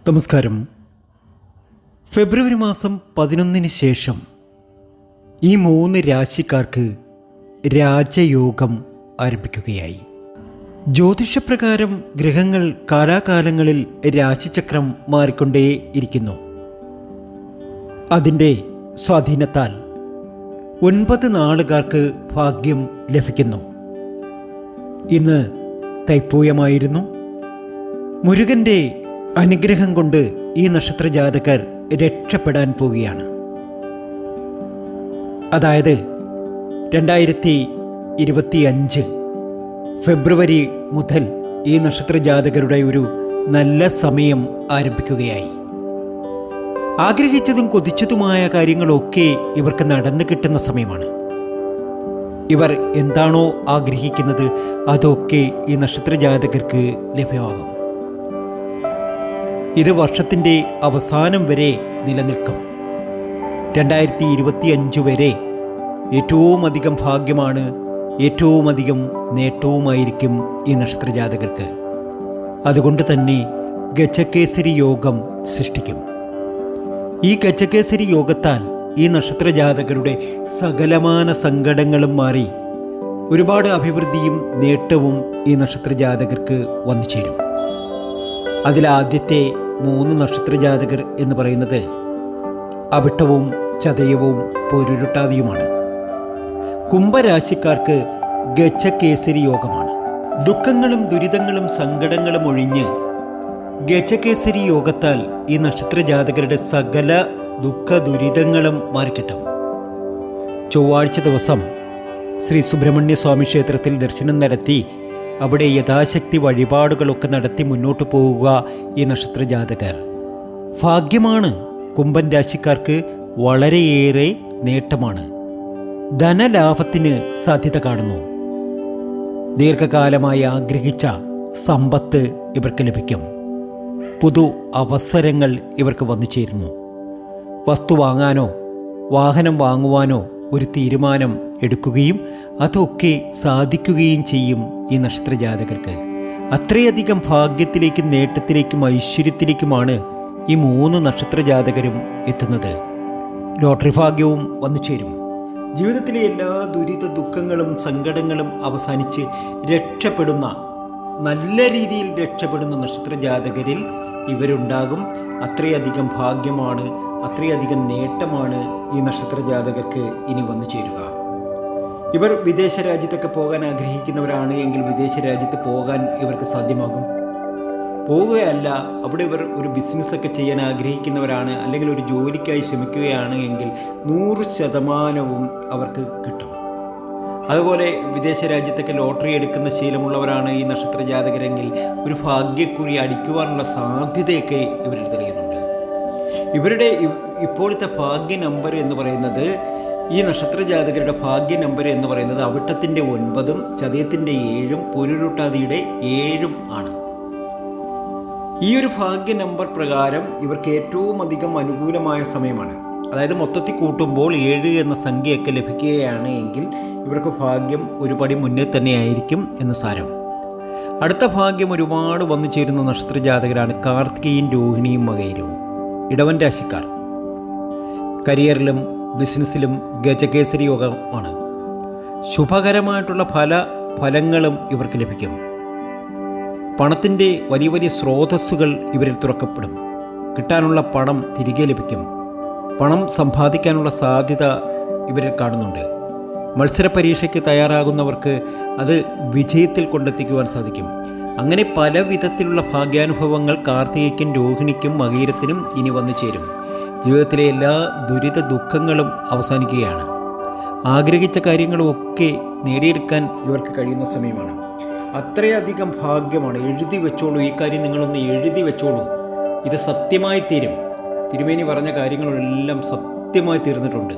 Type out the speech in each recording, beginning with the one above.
നമസ്കാരം. ഫെബ്രുവരി മാസം 11 ശേഷം ഈ 3 രാശിക്കാർക്ക് രാജയോഗം ആരംഭിക്കുകയായി. ജ്യോതിഷപ്രകാരം ഗ്രഹങ്ങൾ കാലാകാലങ്ങളിൽ രാശിചക്രം മാറിക്കൊണ്ടേ ഇരിക്കുന്നു. അതിൻ്റെ സ്വാധീനത്താൽ 9 നാളുകാർക്ക് ഭാഗ്യം ലഭിക്കുന്നു. ഇന്ന് തൈപ്പൂയമായിരുന്നു. മുരുകൻ്റെ അനുഗ്രഹം കൊണ്ട് ഈ നക്ഷത്രജാതകർ രക്ഷപ്പെടാൻ പോവുകയാണ്. അതായത് 2025 ഫെബ്രുവരി മുതൽ ഈ നക്ഷത്രജാതകരുടെ ഒരു നല്ല സമയം ആരംഭിക്കുകയായി. ആഗ്രഹിച്ചതും കൊതിച്ചതുമായ കാര്യങ്ങളൊക്കെ ഇവർക്ക് നടന്നു കിട്ടുന്ന സമയമാണ്. ഇവർ എന്താണോ ആഗ്രഹിക്കുന്നത് അതൊക്കെ ഈ നക്ഷത്രജാതകർക്ക് ലഭ്യമാകും. ഇത് വർഷത്തിൻ്റെ അവസാനം വരെ നിലനിൽക്കും. 2025 വരെ ഏറ്റവും അധികം ഭാഗ്യമാണ്, ഏറ്റവും അധികം നേട്ടവുമായിരിക്കും ഈ നക്ഷത്രജാതകർക്ക്. അതുകൊണ്ട് തന്നെ ഗജകേസരി യോഗം സൃഷ്ടിക്കും. ഈ ഗജകേസരി യോഗത്താൽ ഈ നക്ഷത്രജാതകരുടെ സകലമാന സങ്കടങ്ങളും മാറി ഒരുപാട് അഭിവൃദ്ധിയും നേട്ടവും ഈ നക്ഷത്രജാതകർക്ക് വന്നു ചേരും. അതിലാദ്യത്തെ 3 നക്ഷത്രജാതകർ എന്ന് പറയുന്നത് അവിട്ടവും ചതയവും പൊരുരുട്ടാതിയുമാണ്. കുംഭരാശിക്കാർക്ക് ഗജകേസരി യോഗമാണ്. ദുഃഖങ്ങളും ദുരിതങ്ങളും സങ്കടങ്ങളും ഒഴിഞ്ഞ് ഗജകേസരി യോഗത്താൽ ഈ നക്ഷത്രജാതകരുടെ സകല ദുഃഖ ദുരിതങ്ങളും മാറിക്കിട്ടും. ചൊവ്വാഴ്ച ദിവസം ശ്രീ സുബ്രഹ്മണ്യ സ്വാമി ക്ഷേത്രത്തിൽ ദർശനം നടത്തി അവിടെ യഥാശക്തി വഴിപാടുകളൊക്കെ നടത്തി മുന്നോട്ട് പോവുക ഈ നക്ഷത്രജാതകർ. ഭാഗ്യമാണ്. കുംഭൻ രാശിക്കാർക്ക് വളരെയേറെ നേട്ടമാണ്. ധനലാഭത്തിന് സാധ്യത കാണുന്നു. ദീർഘകാലമായി ആഗ്രഹിച്ച സമ്പത്ത് ഇവർക്ക് ലഭിക്കും. പുതു അവസരങ്ങൾ ഇവർക്ക് വന്നു ചേരുന്നു. വസ്തു വാങ്ങാനോ വാഹനം വാങ്ങുവാനോ ഒരു തീരുമാനം എടുക്കുകയും അതൊക്കെ സാധിക്കുകയും ചെയ്യും ഈ നക്ഷത്രജാതകർക്ക്. അത്രയധികം ഭാഗ്യത്തിലേക്കും നേട്ടത്തിലേക്കും ഐശ്വര്യത്തിലേക്കുമാണ് ഈ 3 നക്ഷത്രജാതകരും എത്തുന്നത്. ലോട്ടറി ഭാഗ്യവും വന്നു ചേരും. ജീവിതത്തിലെ എല്ലാ ദുരിത ദുഃഖങ്ങളും സങ്കടങ്ങളും അവസാനിച്ച് രക്ഷപ്പെടുന്ന, നല്ല രീതിയിൽ രക്ഷപ്പെടുന്ന നക്ഷത്രജാതകരിൽ ഇവരുണ്ടാകും. അത്രയധികം ഭാഗ്യമാണ്, അത്രയധികം നേട്ടമാണ് ഈ നക്ഷത്രജാതകർക്ക് ഇനി വന്നു ചേരുക. ഇവർ വിദേശ രാജ്യത്തൊക്കെ പോകാൻ ആഗ്രഹിക്കുന്നവരാണ് എങ്കിൽ വിദേശ രാജ്യത്ത് പോകാൻ ഇവർക്ക് സാധ്യമാകും. പോവുകയല്ല, അവിടെ ഇവർ ഒരു ബിസിനസ്സൊക്കെ ചെയ്യാൻ ആഗ്രഹിക്കുന്നവരാണ് അല്ലെങ്കിൽ ഒരു ജോലിക്കായി ശ്രമിക്കുകയാണ് എങ്കിൽ 100% അവർക്ക് കിട്ടും. അതുപോലെ വിദേശ രാജ്യത്തൊക്കെ ലോട്ടറി എടുക്കുന്ന ശീലമുള്ളവരാണ് ഈ നക്ഷത്രജാതകരെങ്കിൽ ഒരു ഭാഗ്യക്കുറി അടിക്കുവാനുള്ള സാധ്യതയൊക്കെ ഇവരിൽ തെളിയുന്നുണ്ട്. ഇവരുടെ ഇപ്പോഴത്തെ ഭാഗ്യ നമ്പർ എന്ന് പറയുന്നത്, ഈ നക്ഷത്രജാതകരുടെ ഭാഗ്യ നമ്പർ എന്ന് പറയുന്നത് അവിട്ടത്തിൻ്റെ 9, ചതയത്തിൻ്റെ 7, പൊരുരുട്ടാതിയുടെ 7 ആണ്. ഈ ഒരു ഭാഗ്യ നമ്പർ പ്രകാരം ഇവർക്ക് ഏറ്റവും അധികം അനുകൂലമായ സമയമാണ്. അതായത് മൊത്തത്തിൽ കൂട്ടുമ്പോൾ 7 എന്ന സംഖ്യയൊക്കെ ലഭിക്കുകയാണ് എങ്കിൽ ഇവർക്ക് ഭാഗ്യം ഒരുപടി മുന്നേ തന്നെയായിരിക്കും എന്ന് സാരം. അടുത്ത ഭാഗ്യം ഒരുപാട് വന്നു ചേരുന്ന നക്ഷത്രജാതകരാണ് കാർത്തികയും രോഹിണിയും മകയിരവും. ഇടവൻ രാശിക്കാർ കരിയറിലും ബിസിനസ്സിലും ഗജകേസരി യോഗമാണ്. ശുഭകരമായിട്ടുള്ള ഫലങ്ങളും ഇവർക്ക് ലഭിക്കും. പണത്തിൻ്റെ വലിയ വലിയ സ്രോതസ്സുകൾ ഇവരിൽ തുറക്കപ്പെടും. കിട്ടാനുള്ള പണം തിരികെ ലഭിക്കും. പണം സമ്പാദിക്കാനുള്ള സാധ്യത ഇവരിൽ കാണുന്നുണ്ട്. മത്സര പരീക്ഷയ്ക്ക് തയ്യാറാകുന്നവർക്ക് അത് വിജയത്തിൽ കൊണ്ടെത്തിക്കുവാൻ സാധിക്കും. അങ്ങനെ പല വിധത്തിലുള്ള ഭാഗ്യാനുഭവങ്ങൾ കാർത്തികയ്ക്കും രോഹിണിക്കും മകീരത്തിനും ഇനി വന്നു ചേരും. ജീവിതത്തിലെ എല്ലാ ദുരിത ദുഃഖങ്ങളും അവസാനിക്കുകയാണ്. ആഗ്രഹിച്ച കാര്യങ്ങളുമൊക്കെ നേടിയെടുക്കാൻ ഇവർക്ക് കഴിയുന്ന സമയമാണ്. അത്രയധികം ഭാഗ്യമാണ്. എഴുതി വെച്ചോളൂ, ഈ കാര്യം നിങ്ങളൊന്ന് എഴുതി വെച്ചോളൂ. ഇത് സത്യമായി തീരും. തിരുമേനി പറഞ്ഞ കാര്യങ്ങളെല്ലാം സത്യമായി തീർന്നിട്ടുണ്ട്.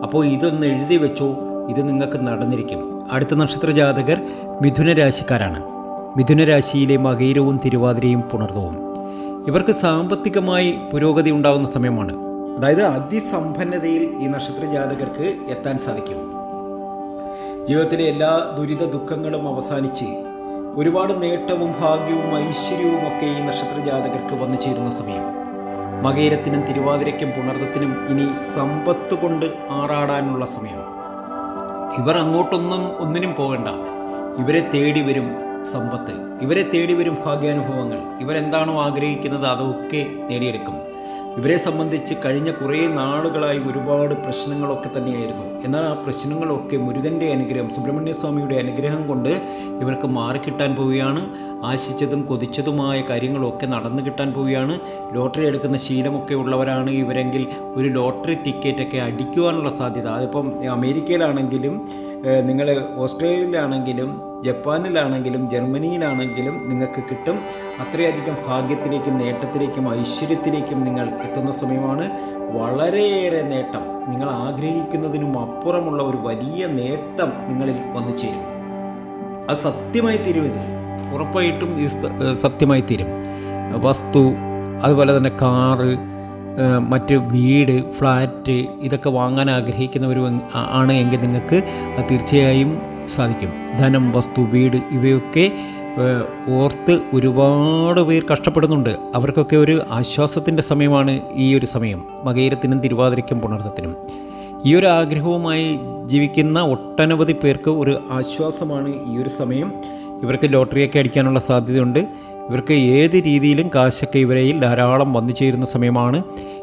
അപ്പോൾ ഇതൊന്ന് എഴുതി വെച്ചോ, ഇത് നിങ്ങൾക്ക് നടന്നിരിക്കും. അടുത്ത നക്ഷത്രജാതകർ മിഥുനരാശിക്കാരാണ്. മിഥുനരാശിയിലെ മകയിരവും തിരുവാതിരയും പുണർദവും. ഇവർക്ക് സാമ്പത്തികമായി പുരോഗതി ഉണ്ടാകുന്ന സമയമാണ്. അതായത് അതിസമ്പന്നതയിൽ ഈ നക്ഷത്രജാതകർക്ക് എത്താൻ സാധിക്കും. ജീവിതത്തിലെ എല്ലാ ദുരിത ദുഃഖങ്ങളും അവസാനിച്ച് ഒരുപാട് നേട്ടവും ഭാഗ്യവും ഐശ്വര്യവും ഒക്കെ ഈ നക്ഷത്ര ജാതകർക്ക് വന്നു ചേരുന്ന സമയം. മകയിരത്തിനും തിരുവാതിരയ്ക്കും പുണർദത്തിനും ഇനി സമ്പത്ത് കൊണ്ട് ആറാടാനുള്ള സമയം. ഇവർ ഒന്നിനും പോകണ്ട. ഇവരെ തേടി വരും സമ്പത്ത്, ഇവരെ തേടി വരും ഭാഗ്യാനുഭവങ്ങൾ. ഇവരെന്താണോ ആഗ്രഹിക്കുന്നത് അതൊക്കെ നേടിയെടുക്കും. ഇവരെ സംബന്ധിച്ച് കഴിഞ്ഞ കുറേ നാളുകളായി ഒരുപാട് പ്രശ്നങ്ങളൊക്കെ തന്നെയായിരുന്നു. എന്നാൽ ആ പ്രശ്നങ്ങളൊക്കെ മുരുകൻ്റെ അനുഗ്രഹം, സുബ്രഹ്മണ്യ സ്വാമിയുടെ അനുഗ്രഹം കൊണ്ട് ഇവർക്ക് മാറിക്കിട്ടാൻ പോവുകയാണ്. ആശിച്ചതും കൊതിച്ചതുമായ കാര്യങ്ങളൊക്കെ നടന്നു കിട്ടാൻ പോവുകയാണ്. ലോട്ടറി എടുക്കുന്ന ശീലമൊക്കെ ഉള്ളവരാണ് ഇവരെങ്കിൽ ഒരു ലോട്ടറി ടിക്കറ്റൊക്കെ അടിക്കുവാനുള്ള സാധ്യത. അതിപ്പം അമേരിക്കയിലാണെങ്കിലും നിങ്ങൾ ഓസ്ട്രേലിയയിലാണെങ്കിലും ജപ്പാനിലാണെങ്കിലും ജർമ്മനിയിലാണെങ്കിലും നിങ്ങൾക്ക് കിട്ടും. അത്രയധികം ഭാഗ്യത്തിലേക്കും നേട്ടത്തിലേക്കും ഐശ്വര്യത്തിലേക്കും നിങ്ങൾ എത്തുന്ന സമയമാണ്. വളരെയേറെ നേട്ടം, നിങ്ങൾ ആഗ്രഹിക്കുന്നതിനും അപ്പുറമുള്ള ഒരു വലിയ നേട്ടം നിങ്ങളിൽ വന്നു ചേരും. അത് സത്യമായി തീരും. ഇത് ഉറപ്പായിട്ടും സത്യമായി തീരും. വസ്തു, അതുപോലെ തന്നെ കാറ്, മറ്റ് വീട്, ഫ്ലാറ്റ് ഇതൊക്കെ വാങ്ങാൻ ആഗ്രഹിക്കുന്നവർ ആണ് എങ്കിൽ നിങ്ങൾക്ക് തീർച്ചയായും സാധിക്കും. ധനം, വസ്തു, വീട് ഇവയൊക്കെ ഓർത്ത് ഒരുപാട് പേർ കഷ്ടപ്പെടുന്നുണ്ട്. അവർക്കൊക്കെ ഒരു ആശ്വാസത്തിൻ്റെ സമയമാണ് ഈ ഒരു സമയം. മകയിരത്തിനും തിരുവാതിരയ്ക്കും പുണർദത്തിനും ഈ ഒരു ആഗ്രഹവുമായി ജീവിക്കുന്ന ഒട്ടനവധി പേർക്ക് ഒരു ആശ്വാസമാണ് ഈ ഒരു സമയം. ഇവർക്ക് ലോട്ടറിയൊക്കെ അടിക്കാനുള്ള സാധ്യതയുണ്ട്. ഇവർക്ക് ഏത് രീതിയിലും കാശൊക്കെ ഇവരയിൽ ധാരാളം വന്നു ചേരുന്ന സമയമാണ്.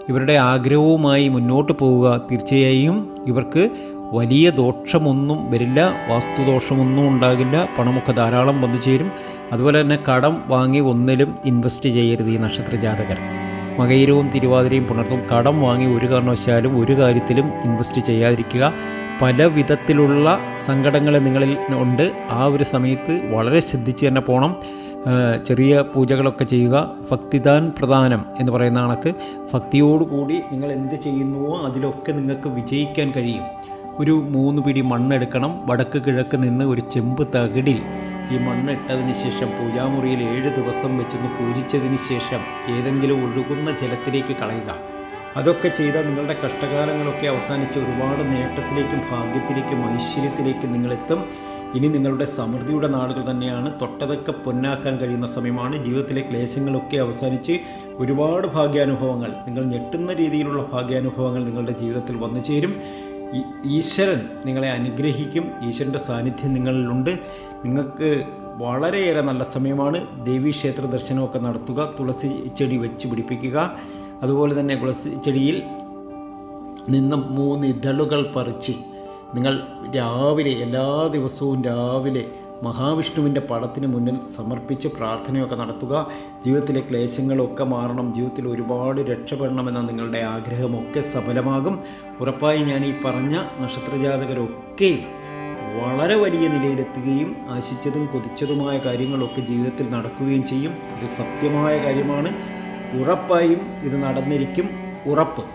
ഇവരുടെ ആഗ്രഹവുമായി മുന്നോട്ട് പോവുക. തീർച്ചയായും ഇവർക്ക് വലിയ ദോഷമൊന്നും വരില്ല, വാസ്തുദോഷമൊന്നും ഉണ്ടാകില്ല. പണമൊക്കെ ധാരാളം വന്നു ചേരും. അതുപോലെ തന്നെ കടം വാങ്ങി ഒന്നിലും ഇൻവെസ്റ്റ് ചെയ്യരുത് ഈ നക്ഷത്ര ജാതകർ. മകയിരവും തിരുവാതിരയും പുണർത്തും കടം വാങ്ങി ഒരു കാരണവശാലും ഒരു കാര്യത്തിലും ഇൻവെസ്റ്റ് ചെയ്യാതിരിക്കുക. പല വിധത്തിലുള്ള സങ്കടങ്ങൾ നിങ്ങളിൽ ഉണ്ട്. ആ ഒരു സമയത്ത് വളരെ ശ്രദ്ധിച്ച് തന്നെ പോകണം. ചെറിയ പൂജകളൊക്കെ ചെയ്യുക. ഭക്തിദാൻ പ്രധാനം എന്ന് പറയുന്ന കണക്ക് ഭക്തിയോടുകൂടി നിങ്ങൾ എന്ത് ചെയ്യുന്നുവോ അതിലൊക്കെ നിങ്ങൾക്ക് വിജയിക്കാൻ കഴിയും. ഒരു 3 പിടി മണ്ണെടുക്കണം. വടക്ക് കിഴക്ക് നിന്ന് ഒരു ചെമ്പ് തകിടിൽ ഈ മണ്ണിട്ടതിന് ശേഷം പൂജാമുറിയിൽ 7 ദിവസം വെച്ചൊന്ന് പൂജിച്ചതിന് ശേഷം ഏതെങ്കിലും ഒഴുകുന്ന ജലത്തിലേക്ക് കളയുക. അതൊക്കെ ചെയ്താൽ നിങ്ങളുടെ കഷ്ടകാലങ്ങളൊക്കെ അവസാനിച്ച് ഒരുപാട് നേട്ടത്തിലേക്കും ഭാഗ്യത്തിലേക്കും ഐശ്വര്യത്തിലേക്കും നിങ്ങളെത്തും. ഇനി നിങ്ങളുടെ സമൃദ്ധിയുടെ നാളുകൾ തന്നെയാണ്. തൊട്ടതൊക്കെ പൊന്നാക്കാൻ കഴിയുന്ന സമയമാണ്. ജീവിതത്തിലെ ക്ലേശങ്ങളൊക്കെ അവസാനിച്ച് ഒരുപാട് ഭാഗ്യാനുഭവങ്ങൾ, നിങ്ങൾ ഞെട്ടുന്ന രീതിയിലുള്ള ഭാഗ്യാനുഭവങ്ങൾ നിങ്ങളുടെ ജീവിതത്തിൽ വന്നു ചേരും. ഈശ്വരൻ നിങ്ങളെ അനുഗ്രഹിക്കും. ഈശ്വരൻ്റെ സാന്നിധ്യം നിങ്ങളിലുണ്ട്. നിങ്ങൾക്ക് വളരെയേറെ നല്ല സമയമാണ്. ദേവീക്ഷേത്ര ദർശനമൊക്കെ നടത്തുക. തുളസി ചെടി വെച്ച് പിടിപ്പിക്കുക. അതുപോലെ തന്നെ തുളസി ചെടിയിൽ നിന്നും 3 ഇതളുകൾ പറിച്ച് നിങ്ങൾ രാവിലെ, എല്ലാ ദിവസവും രാവിലെ മഹാവിഷ്ണുവിൻ്റെ പടത്തിന് മുന്നിൽ സമർപ്പിച്ച് പ്രാർത്ഥനയൊക്കെ നടത്തുക. ജീവിതത്തിലെ ക്ലേശങ്ങളൊക്കെ മാറണം, ജീവിതത്തിൽ ഒരുപാട് രക്ഷപ്പെടണമെന്ന നിങ്ങളുടെ ആഗ്രഹമൊക്കെ സഫലമാകും. ഉറപ്പായി ഞാൻ ഈ പറഞ്ഞ നക്ഷത്രജാതകരൊക്കെ വളരെ വലിയ നിലയിലെത്തുകയും ആശിച്ചതും കൊതിച്ചതുമായ കാര്യങ്ങളൊക്കെ ജീവിതത്തിൽ നടക്കുകയും ചെയ്യും. ഇത് സത്യമായ കാര്യമാണ്. ഉറപ്പായും ഇത് നടന്നിരിക്കും. ഉറപ്പ്.